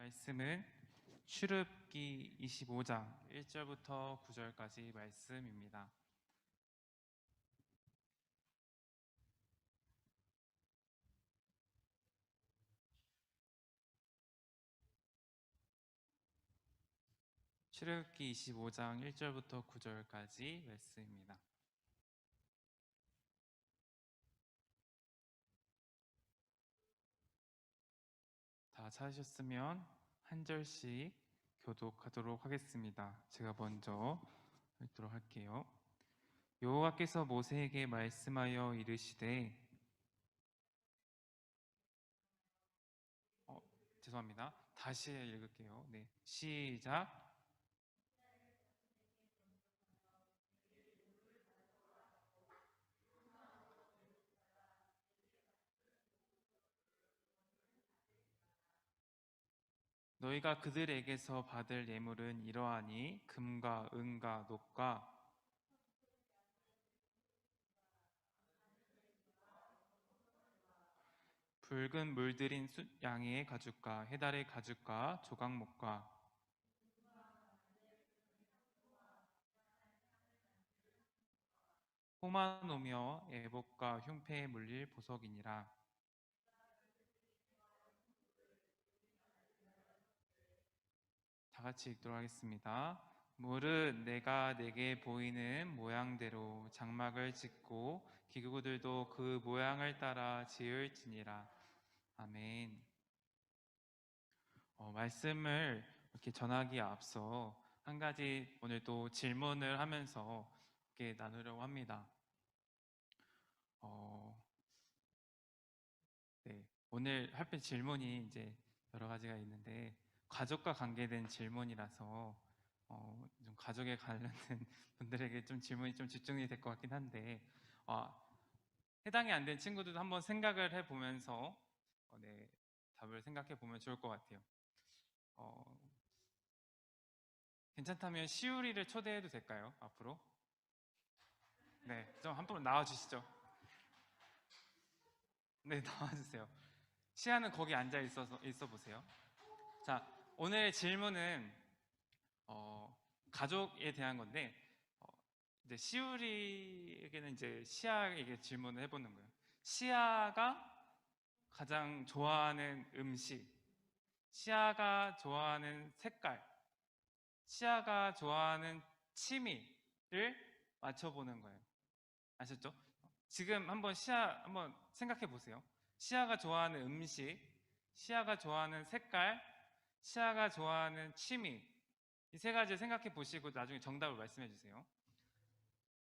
말씀은 출애굽기 25장 1절부터 9절까지 말씀입니다. 출애굽기 25장 1절부터 9절까지 말씀입니다. 다 찾으셨으면 한 절씩 교독하도록 하겠습니다. 제가 먼저 읽도록 할게요. 여호와께서 모세에게 말씀하여 이르시되 죄송합니다. 다시 읽을게요. 네, 시작. 너희가 그들에게서 받을 예물은 이러하니 금과 은과 녹과 붉은 물들인 양의 가죽과 해달의 가죽과 조각목과 호마노며 애복과 흉패에 물릴 보석이니라. 다 같이 읽도록 하겠습니다. 물은 내가 내게 보이는 모양대로 장막을 짓고 기구들도 그 모양을 따라 지을지니라. 아멘. 말씀을 이렇게 전하기에 앞서 한 가지 오늘 또 질문을 하면서 이렇게 나누려고 합니다. 네, 오늘 할 질문이 이제 여러 가지가 있는데 가족과 관계된 질문이라서 좀 가족에 관련된 분들에게 좀 질문이 좀 집중이 될 것 같긴 한데 해당이 안 된 친구들도 한번 생각을 해보면서 네, 답을 생각해 보면 좋을 것 같아요. 괜찮다면 시우리를 초대해도 될까요? 앞으로? 네, 좀 한 번 나와주시죠. 네, 나와주세요. 시아는 거기 앉아 있어 보세요. 자, 오늘의 질문은 가족에 대한 건데 이제 시우리에게는 이제 시아에게 질문을 해보는 거예요. 시아가 가장 좋아하는 음식, 시아가 좋아하는 색깔, 시아가 좋아하는 취미를 맞춰보는 거예요. 아셨죠? 지금 한번 시아 한번 생각해 보세요. 시아가 좋아하는 음식, 시아가 좋아하는 색깔, 시아가 좋아하는 취미, 이 세 가지를 생각해 보시고 나중에 정답을 말씀해 주세요.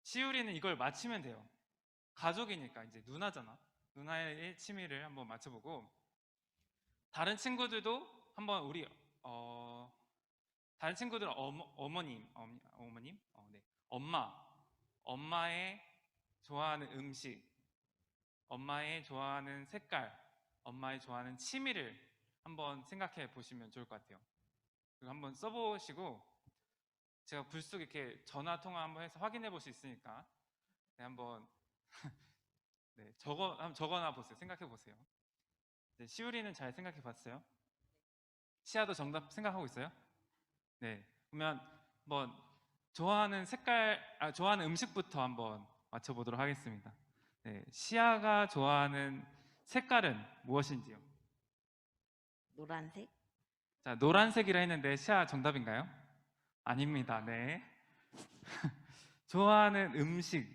시우리는 이걸 맞히면 돼요. 가족이니까 이제 누나잖아. 누나의 취미를 한번 맞춰보고 다른 친구들도 한번 우리 다른 친구들 어머님, 네. 엄마의 좋아하는 음식, 엄마의 좋아하는 색깔, 엄마의 좋아하는 취미를 한번 생각해 보시면 좋을 것 같아요. 그리고 한번 써보시고 제가 불쑥 이렇게 전화 통화 한번 해서 확인해 볼 수 있으니까 네, 한번 네, 한번 적어놔 보세요. 생각해 보세요. 네, 시우리는 잘 생각해 봤어요? 시아도 정답 생각하고 있어요? 네, 그러면 한번 좋아하는 좋아하는 음식부터 한번 맞춰보도록 하겠습니다. 네, 시아가 좋아하는 색깔은 무엇인지요? 노란색? 자, 노란색이라 했는데 시아 정답인가요? 아닙니다. 네. 좋아하는 음식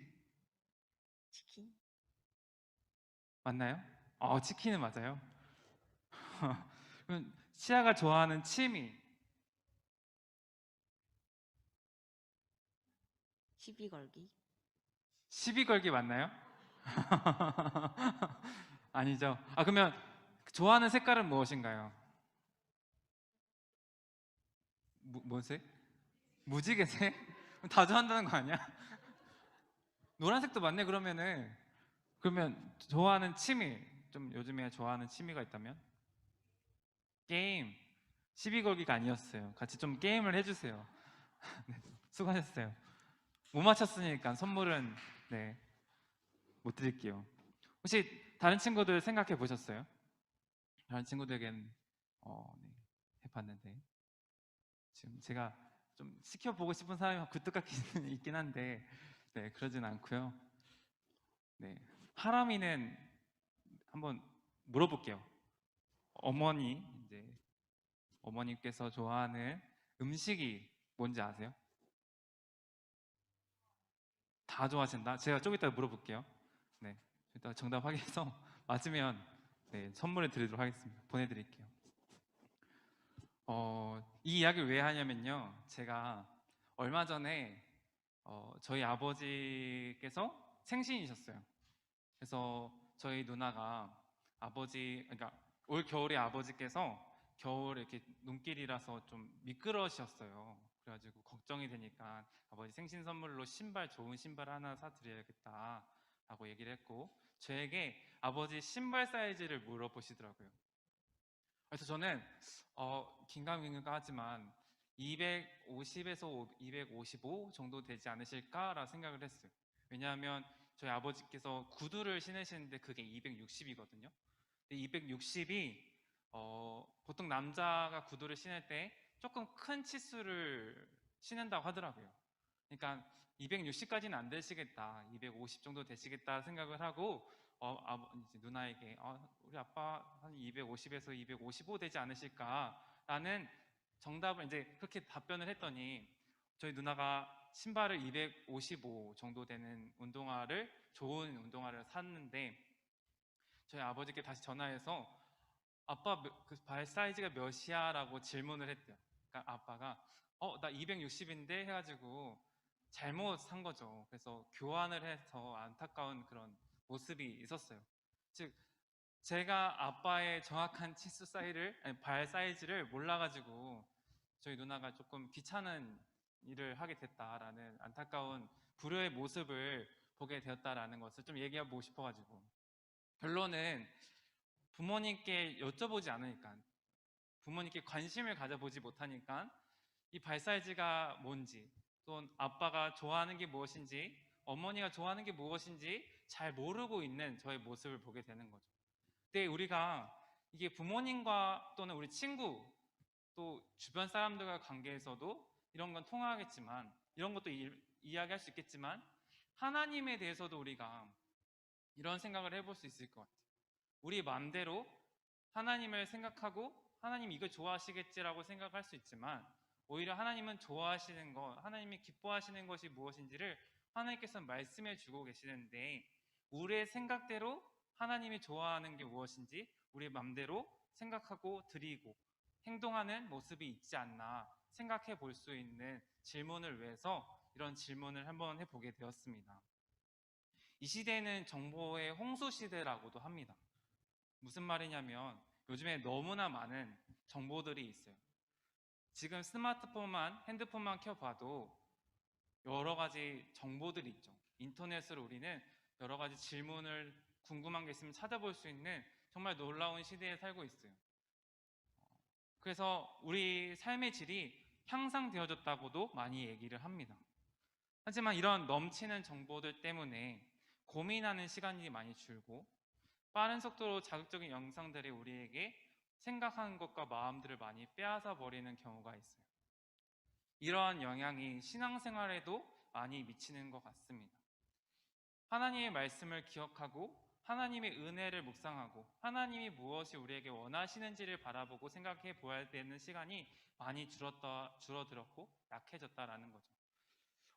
치킨? 맞나요? 치킨은 맞아요. 그럼 시아가 좋아하는 취미 시비 걸기? 시비 걸기 맞나요? 아니죠. 그러면 좋아하는 색깔은 무엇인가요? 뭔 색? 무지개색? 다 좋아한다는 거 아니야? 노란색도 맞네. 그러면 좋아하는 취미 좀 요즘에 좋아하는 취미가 있다면? 게임. 시비 걸기가 아니었어요. 같이 좀 게임을 해주세요. 네, 수고하셨어요. 못 맞췄으니까 선물은 네, 못 드릴게요. 혹시 다른 친구들 생각해 보셨어요? 다른 친구들에겐 네, 봤는데 지금 제가 좀 시켜보고 싶은 사람이 굴뚝같이 있긴 한데 네, 그러진 않고요. 네, 하람이는 한번 물어볼게요. 어머니 이제 어머니께서 좋아하는 음식이 뭔지 아세요? 다 좋아하신다? 제가 좀 이따 물어볼게요. 네, 일단 정답 확인해서 맞으면 네, 선물을 드리도록 하겠습니다. 보내드릴게요. 이 이야기를 왜 하냐면요. 제가 얼마 전에 저희 아버지께서 생신이셨어요. 그래서 저희 누나가 그러니까 올 겨울에 아버지께서 겨울에 이렇게 눈길이라서 좀 미끄러우셨어요. 그래가지고 걱정이 되니까 아버지 생신 선물로 좋은 신발 하나 사드려야겠다라고 얘기를 했고 저에게 아버지 신발 사이즈를 물어보시더라고요. 그래서 저는 긴가민가 하지만 250에서 255 정도 되지 않으실까라 생각을 했어요. 왜냐하면 저희 아버지께서 구두를 신으시는데 그게 260이거든요. 260이 보통 남자가 구두를 신을 때 조금 큰 치수를 신는다고 하더라고요. 그러니까 260까지는 안 되시겠다, 250 정도 되시겠다 생각을 하고 이제 누나에게 우리 아빠 한 250에서 255 되지 않으실까라는 정답을 이제 그렇게 답변을 했더니 저희 누나가 신발을 255 정도 되는 좋은 운동화를 샀는데 저희 아버지께 다시 전화해서 아빠 그 발 사이즈가 몇이야? 라고 질문을 했대요. 그러니까 아빠가 나 260인데 해가지고 잘못 산 거죠. 그래서 교환을 해서 안타까운 그런 모습이 있었어요. 즉 제가 아빠의 정확한 발 사이즈를 몰라가지고 저희 누나가 조금 귀찮은 일을 하게 됐다라는 안타까운 불효의 모습을 보게 되었다라는 것을 좀 얘기하고 싶어가지고 결론은 부모님께 여쭤보지 않으니까 부모님께 관심을 가져보지 못하니까 이 발 사이즈가 뭔지 또 아빠가 좋아하는 게 무엇인지 어머니가 좋아하는 게 무엇인지 잘 모르고 있는 저의 모습을 보게 되는 거죠. 근데 우리가 이게 부모님과 또는 우리 친구 또 주변 사람들과 관계에서도 이런 건 통하겠지만 이런 것도 이야기할 수 있겠지만 하나님에 대해서도 우리가 이런 생각을 해볼 수 있을 것 같아요. 우리 마음대로 하나님을 생각하고 하나님 이걸 좋아하시겠지라고 생각할 수 있지만 오히려 하나님은 좋아하시는 것, 하나님이 기뻐하시는 것이 무엇인지를 하나님께서 말씀해 주고 계시는데 우리의 생각대로 하나님이 좋아하는 게 무엇인지 우리 마음대로 생각하고 드리고 행동하는 모습이 있지 않나 생각해 볼 수 있는 질문을 위해서 이런 질문을 한번 해보게 되었습니다. 이 시대는 정보의 홍수 시대라고도 합니다. 무슨 말이냐면 요즘에 너무나 많은 정보들이 있어요. 지금 핸드폰만 켜봐도 여러 가지 정보들이 있죠. 인터넷으로 우리는 여러 가지 궁금한 게 있으면 찾아볼 수 있는 정말 놀라운 시대에 살고 있어요. 그래서 우리 삶의 질이 향상되어졌다고도 많이 얘기를 합니다. 하지만 이런 넘치는 정보들 때문에 고민하는 시간이 많이 줄고 빠른 속도로 자극적인 영상들이 우리에게 생각하는 것과 마음들을 많이 빼앗아 버리는 경우가 있어요. 이러한 영향이 신앙생활에도 많이 미치는 것 같습니다. 하나님의 말씀을 기억하고 하나님의 은혜를 묵상하고 하나님이 무엇이 우리에게 원하시는지를 바라보고 생각해 보아야 되는 시간이 많이 줄어들었고 약해졌다라는 거죠.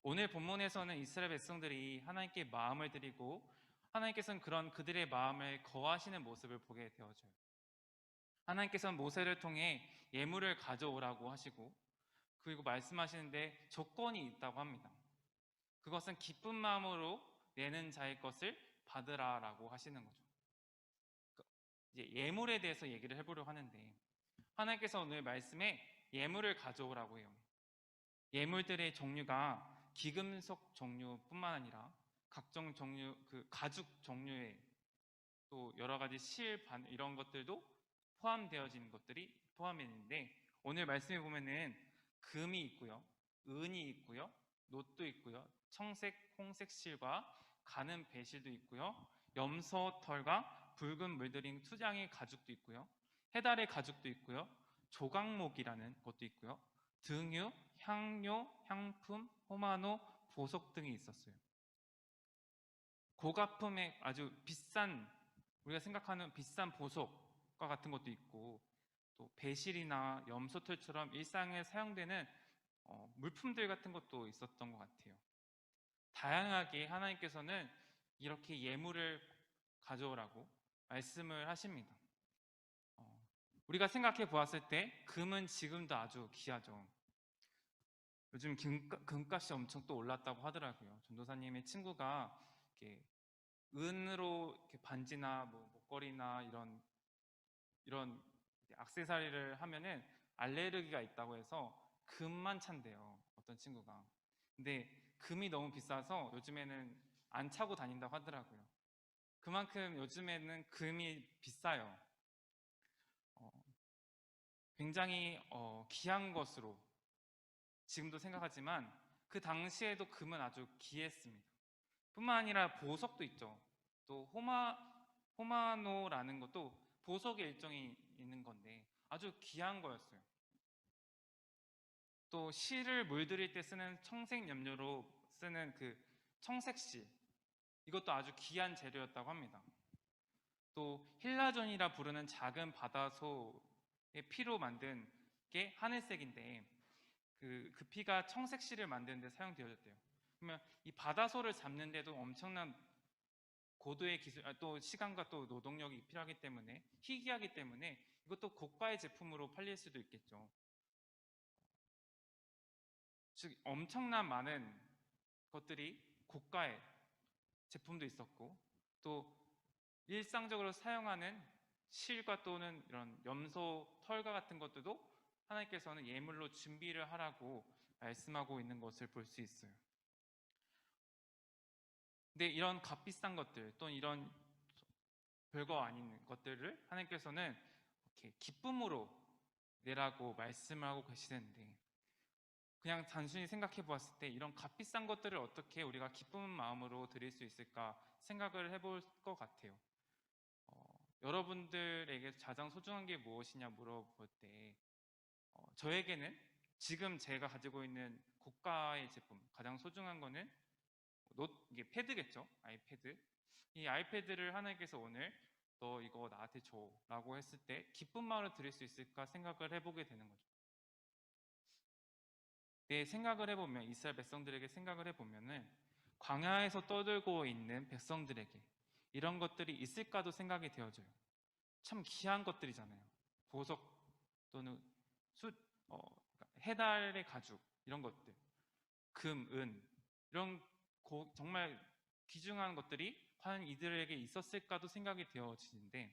오늘 본문에서는 이스라엘 백성들이 하나님께 마음을 드리고 하나님께서는 그들의 마음을 거하시는 모습을 보게 되어져요. 하나님께서는 모세를 통해 예물을 가져오라고 하시고 그리고 말씀하시는데 조건이 있다고 합니다. 그것은 기쁜 마음으로 내는 자의 것을 받으라라고 하시는 거죠. 이제 예물에 대해서 얘기를 해보려고 하는데 하나님께서 오늘 말씀에 예물을 가져오라고 해요. 예물들의 종류가 기금속 종류뿐만 아니라 각종 종류, 가죽 종류의 또 여러 가지 이런 것들도 포함되어지는 것들이 포함되는데 오늘 말씀에 보면은 금이 있고요, 은이 있고요, 놋도 있고요, 청색, 홍색 실과 가는 배실도 있고요, 염소 털과 붉은 물들인 투장의 가죽도 있고요, 해달의 가죽도 있고요, 조각목이라는 것도 있고요. 등유, 향료, 향품, 호마노, 보석 등이 있었어요. 고가품의 아주 비싼, 우리가 생각하는 비싼 보석과 같은 것도 있고, 또 배실이나 염소털처럼 일상에 사용되는 물품들 같은 것도 있었던 것 같아요. 다양하게 하나님께서는 이렇게 예물을 가져오라고 말씀을 하십니다. 우리가 생각해 보았을 때 금은 지금도 아주 귀하죠. 요즘 금값이 엄청 또 올랐다고 하더라고요. 전도사님의 친구가 이렇게 은으로 이렇게 반지나 뭐 목걸이나 이런 액세서리를 하면은 알레르기가 있다고 해서 금만 찬대요. 어떤 친구가. 근데 금이 너무 비싸서 요즘에는 안 차고 다닌다고 하더라고요. 그만큼 요즘에는 금이 비싸요. 굉장히 귀한 것으로 지금도 생각하지만 그 당시에도 금은 아주 귀했습니다. 뿐만 아니라 보석도 있죠. 또 호마노라는 것도 보석의 일종이 있는 건데 아주 귀한 거였어요. 또 실을 물들일 때 쓰는 청색 염료로 쓰는 그 청색실, 이것도 아주 귀한 재료였다고 합니다. 또 힐라존이라 부르는 작은 바다소의 피로 만든 게 하늘색인데 그 피가 청색실을 만드는 데 사용되어졌대요. 그러면 이 바다소를 잡는데도 엄청난 고도의 기술, 또 시간과 또 노동력이 필요하기 때문에 희귀하기 때문에 이것도 고가의 제품으로 팔릴 수도 있겠죠. 즉 엄청난 많은 것들이 고가의 제품도 있었고 또 일상적으로 사용하는 실과 또는 이런 염소 털과 같은 것들도 하나님께서는 예물로 준비를 하라고 말씀하고 있는 것을 볼 수 있어요. 근데 이런 값비싼 것들 또는 이런 별거 아닌 것들을 하나님께서는 이렇게 기쁨으로 내라고 말씀을 하고 계시는데 그냥 단순히 생각해 보았을 때 이런 값비싼 것들을 어떻게 우리가 기쁜 마음으로 드릴 수 있을까 생각을 해볼 것 같아요. 여러분들에게 가장 소중한 게 무엇이냐 물어볼 때 저에게는 지금 제가 가지고 있는 고가의 제품 가장 소중한 거는 이게 패드겠죠. 아이패드. 이 아이패드를 하나님께서 오늘 너 이거 나한테 줘 라고 했을 때 기쁜 마음으로 드릴 수 있을까 생각을 해보게 되는 거죠. 내 생각을 해보면 이스라엘 백성들에게 생각을 해보면은 광야에서 떠들고 있는 백성들에게 이런 것들이 있을까도 생각이 되어져요. 참 귀한 것들이잖아요. 보석 또는 그러니까 해달의 가죽 이런 것들, 금, 은 이런 정말 귀중한 것들이 과연 이들에게 있었을까도 생각이 되어지는데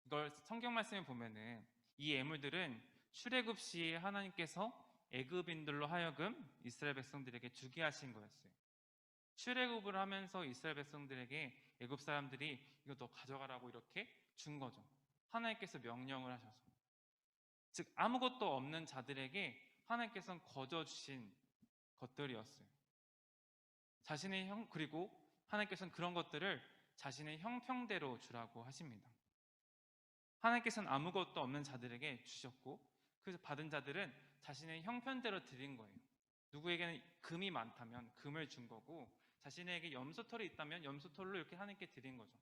이걸 성경 말씀에 보면은 이 예물들은 출애굽 시 하나님께서 애굽인들로 하여금 이스라엘 백성들에게 주게 하신 거였어요. 출애굽을 하면서 이스라엘 백성들에게 애굽 사람들이 이거 너 가져가라고 이렇게 준 거죠. 하나님께서 명령을 하셔서. 즉 아무것도 없는 자들에게 하나님께서는 거저 주신 것들이었어요. 그리고 하나님께서는 그런 것들을 자신의 형평대로 주라고 하십니다. 하나님께서는 아무것도 없는 자들에게 주셨고 그래서 받은 자들은 자신의 형편대로 드린 거예요. 누구에게는 금이 많다면 금을 준 거고 자신에게 염소털이 있다면 염소털로 이렇게 하나님께 드린 거죠.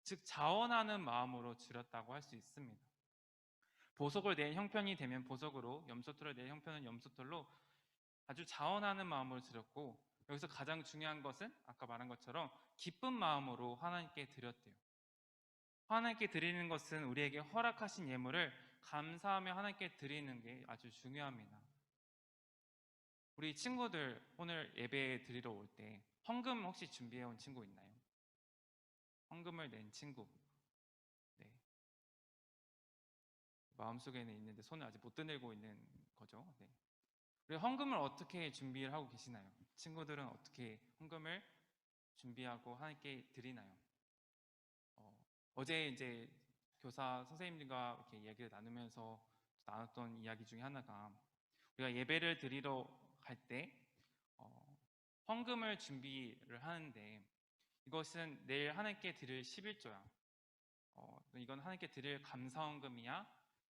즉 자원하는 마음으로 드렸다고 할 수 있습니다. 보석을 내 형편이 되면 보석으로, 염소털을 내 형편은 염소털로 아주 자원하는 마음으로 드렸고 여기서 가장 중요한 것은 아까 말한 것처럼 기쁜 마음으로 하나님께 드렸대요. 하나님께 드리는 것은 우리에게 허락하신 예물을 감사하며 하나님께 드리는 게 아주 중요합니다. 우리 친구들 오늘 예배 드리러 올 때 헌금 혹시 준비해 온 친구 있나요? 헌금을 낸 친구. 네. 마음속에는 있는데 손을 아직 못 드들고 있는 거죠. 네. 우리 헌금을 어떻게 준비를 하고 계시나요? 친구들은 어떻게 헌금을 준비하고 하나님께 드리나요? 어제 이제 교사 선생님들과 이렇게 이야기를 나누면서 나눴던 이야기 중에 하나가 우리가 예배를 드리러 갈 때 헌금을 준비를 하는데 이것은 내일 하나님께 드릴 11조야. 이건 하나님께 드릴 감사헌금이야?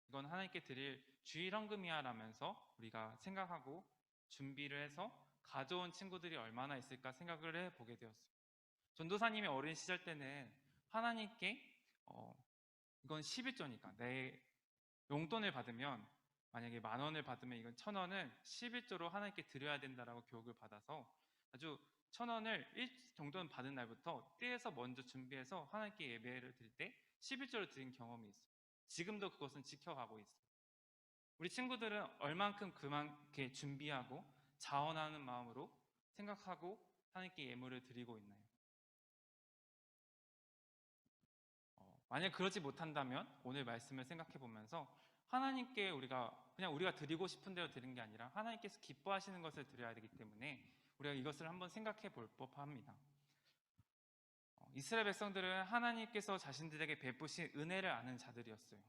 이건 하나님께 드릴 주일 헌금이야라면서 우리가 생각하고 준비를 해서 가져온 친구들이 얼마나 있을까 생각을 해보게 되었어요. 전도사님의 어린 시절 때는 하나님께 이건 11조니까 내 용돈을 받으면 만약에 10,000원을 받으면 이건 1,000원을 11조로 하나님께 드려야 된다라고 교육을 받아서 아주 1,000원을 1 정도는 받은 날부터 떼에서 먼저 준비해서 하나님께 예배를 드릴 때 11조를 드린 경험이 있어요. 지금도 그것은 지켜가고 있어요. 우리 친구들은 얼만큼 그만큼 준비하고 자원하는 마음으로 생각하고 하나님께 예물을 드리고 있나요? 만약 그러지 못한다면 오늘 말씀을 생각해 보면서 하나님께 우리가 드리고 싶은 대로 드리는 게 아니라 하나님께서 기뻐하시는 것을 드려야 되기 때문에 우리가 이것을 한번 생각해 볼 법합니다. 이스라엘 백성들은 하나님께서 자신들에게 베푸신 은혜를 아는 자들이었어요.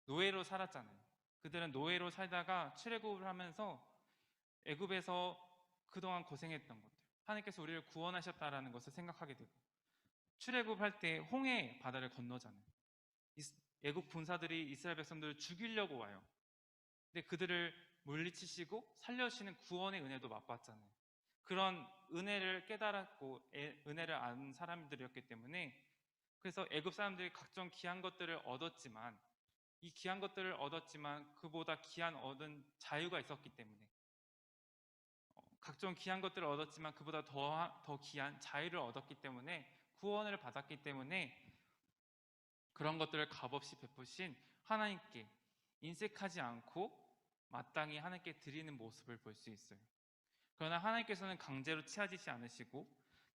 노예로 살았잖아요. 그들은 노예로 살다가 출애굽을 하면서 애굽에서 그동안 고생했던 것들, 하나님께서 우리를 구원하셨다라는 것을 생각하게 되고, 출애굽할 때 홍해 바다를 건너잖아요. 애굽 군사들이 이스라엘 백성들을 죽이려고 와요. 근데 그들을 물리치시고 살려주시는 구원의 은혜도 맛봤잖아요. 그런 은혜를 깨달았고 은혜를 아는 사람들이었기 때문에, 그래서 애굽 사람들이 각종 귀한 것들을 얻었지만, 이 귀한 것들을 얻었지만 그보다 귀한 얻은 자유가 있었기 때문에, 각종 귀한 것들을 얻었지만 그보다 더 귀한 자유를 얻었기 때문에, 구원을 받았기 때문에 그런 것들을 값없이 베푸신 하나님께 인색하지 않고 마땅히 하나님께 드리는 모습을 볼 수 있어요. 그러나 하나님께서는 강제로 취하지시 않으시고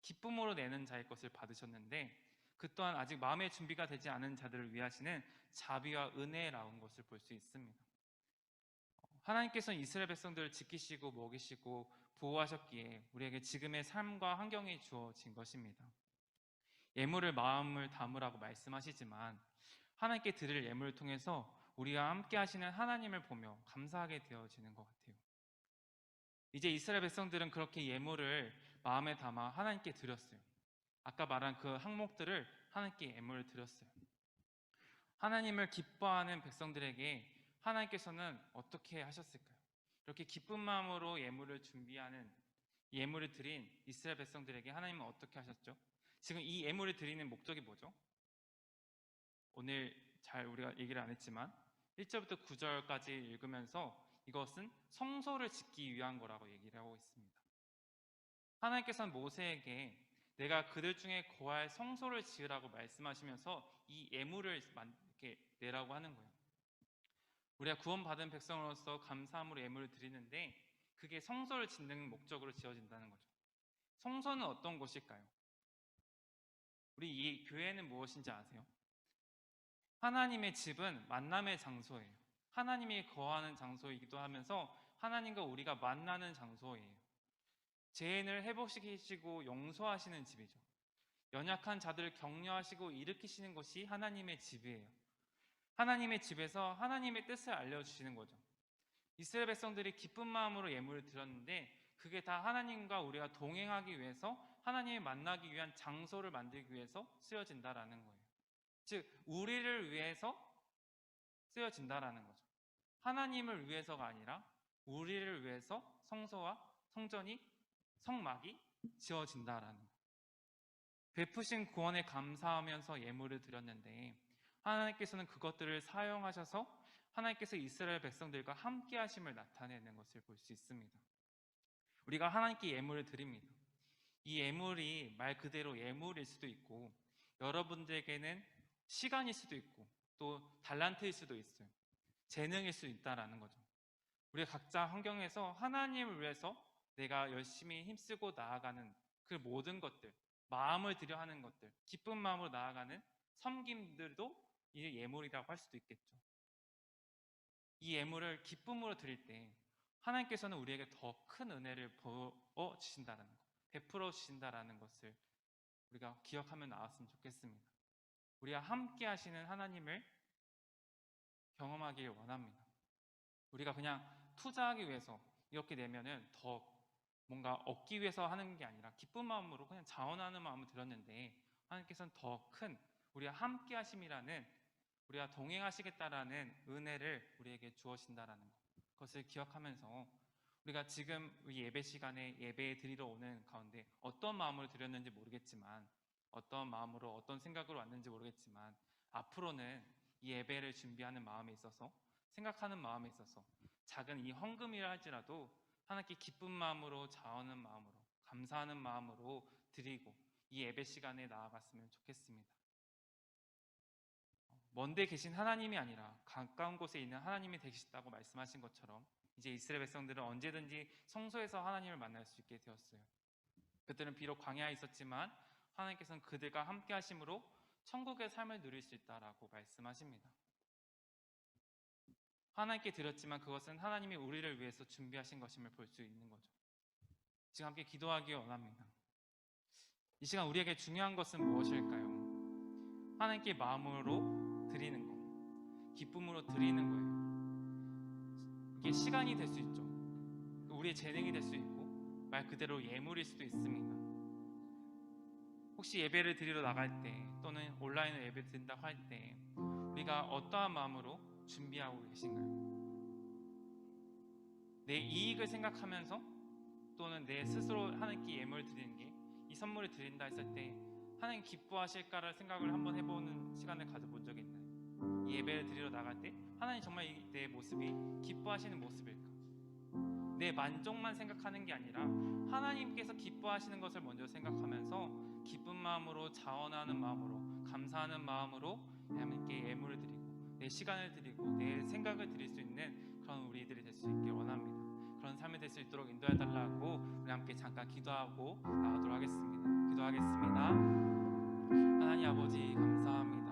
기쁨으로 내는 자의 것을 받으셨는데, 그 또한 아직 마음의 준비가 되지 않은 자들을 위하시는 자비와 은혜라는 것을 볼 수 있습니다. 하나님께서는 이스라엘 백성들을 지키시고 먹이시고 보호하셨기에 우리에게 지금의 삶과 환경이 주어진 것입니다. 예물을 마음을 담으라고 말씀하시지만 하나님께 드릴 예물을 통해서 우리와 함께 하시는 하나님을 보며 감사하게 되어지는 것 같아요. 이제 이스라엘 백성들은 그렇게 예물을 마음에 담아 하나님께 드렸어요. 아까 말한 그 항목들을 하나님께 예물을 드렸어요. 하나님을 기뻐하는 백성들에게 하나님께서는 어떻게 하셨을까요? 이렇게 기쁜 마음으로 예물을 준비하는, 예물을 드린 이스라엘 백성들에게 하나님은 어떻게 하셨죠? 지금 이 예물을 드리는 목적이 뭐죠? 오늘 잘 우리가 얘기를 안 했지만 1절부터 9절까지 읽으면서 이것은 성소를 짓기 위한 거라고 얘기를 하고 있습니다. 하나님께서는 모세에게 내가 그들 중에 거할 성소를 지으라고 말씀하시면서 이 예물을 이렇게 내라고 하는 거예요. 우리가 구원받은 백성으로서 감사함으로 예물을 드리는데 그게 성소를 짓는 목적으로 지어진다는 거죠. 성소는 어떤 곳일까요? 우리 이 교회는 무엇인지 아세요? 하나님의 집은 만남의 장소예요. 하나님이 거하는 장소이기도 하면서 하나님과 우리가 만나는 장소예요. 죄인을 회복시키시고 용서하시는 집이죠. 연약한 자들을 격려하시고 일으키시는 것이 하나님의 집이에요. 하나님의 집에서 하나님의 뜻을 알려주시는 거죠. 이스라엘 백성들이 기쁜 마음으로 예물을 드렸는데 그게 다 하나님과 우리가 동행하기 위해서, 하나님을 만나기 위한 장소를 만들기 위해서 쓰여진다라는 거예요. 즉 우리를 위해서 쓰여진다라는 거죠. 하나님을 위해서가 아니라 우리를 위해서 성소와 성전이, 성막이 지어진다라는 거예요. 베푸신 구원에 감사하면서 예물을 드렸는데 하나님께서는 그것들을 사용하셔서 하나님께서 이스라엘 백성들과 함께 하심을 나타내는 것을 볼 수 있습니다. 우리가 하나님께 예물을 드립니다. 이 예물이 말 그대로 예물일 수도 있고 여러분들에게는 시간일 수도 있고 또 달란트일 수도 있어요. 재능일 수도 있다라는 거죠. 우리가 각자 환경에서 하나님을 위해서 내가 열심히 힘쓰고 나아가는 그 모든 것들, 마음을 들여 하는 것들, 기쁜 마음으로 나아가는 섬김들도 이 예물이라고 할 수도 있겠죠. 이 예물을 기쁨으로 드릴 때 하나님께서는 우리에게 더 큰 은혜를 부어 주신다는 것, 베풀어 주신다라는 것을 우리가 기억하며 나왔으면 좋겠습니다. 우리가 함께 하시는 하나님을 경험하길 원합니다. 우리가 그냥 투자하기 위해서 이렇게 내면은 더 뭔가 얻기 위해서 하는 게 아니라 기쁜 마음으로 그냥 자원하는 마음을 드렸는데 하나님께서는 더 큰 우리와 함께 하심이라는 우리가 동행하시겠다라는 은혜를 우리에게 주어진다라는 것, 그것을 기억하면서 우리가 지금 이 예배 시간에 예배 드리러 오는 가운데 어떤 마음으로 드렸는지 모르겠지만, 어떤 마음으로 어떤 생각으로 왔는지 모르겠지만, 앞으로는 이 예배를 준비하는 마음에 있어서, 생각하는 마음에 있어서 작은 이 헌금이라 할지라도 하나님께 기쁜 마음으로, 자원하는 마음으로, 감사하는 마음으로 드리고 이 예배 시간에 나아갔으면 좋겠습니다. 먼데 계신 하나님이 아니라 가까운 곳에 있는 하나님이 되시다고 말씀하신 것처럼 이제 이스라엘 백성들은 언제든지 성소에서 하나님을 만날 수 있게 되었어요. 그들은 비록 광야에 있었지만 하나님께서는 그들과 함께 하심으로 천국의 삶을 누릴 수 있다라고 말씀하십니다. 하나님께 드렸지만 그것은 하나님이 우리를 위해서 준비하신 것임을 볼 수 있는 거죠. 지금 함께 기도하기 원합니다. 이 시간 우리에게 중요한 것은 무엇일까요? 하나님께 마음으로 드리는 것, 기쁨으로 드리는 거예요. 이게 시간이 될 수 있죠. 우리의 재능이 될 수 있고 말 그대로 예물일 수도 있습니다. 혹시 예배를 드리러 나갈 때 또는 온라인으로 예배 드린다고 할 때 우리가 어떠한 마음으로 준비하고 계신가요? 내 이익을 생각하면서 또는 내 스스로 하나님께 예물을 드리는 게, 이 선물을 드린다 했을 때 하나님 기뻐하실까를 생각을 한번 해보는 시간을 가져본 적이 있나요? 이 예배를 드리러 나갈 때 하나님 정말 내 모습이 기뻐하시는 모습일까? 내 만족만 생각하는 게 아니라 하나님께서 기뻐하시는 것을 먼저 생각하면서 기쁜 마음으로, 자원하는 마음으로, 감사하는 마음으로 하나님께 예물을 드리고 내 시간을 드리고 내 생각을 드릴 수 있는 그런 우리들이 될 수 있길 원합니다. 그런 삶이 될 수 있도록 인도해달라고 우리 함께 잠깐 기도하고 나가도록 하겠습니다. 기도하겠습니다. 하나님 아버지 감사합니다.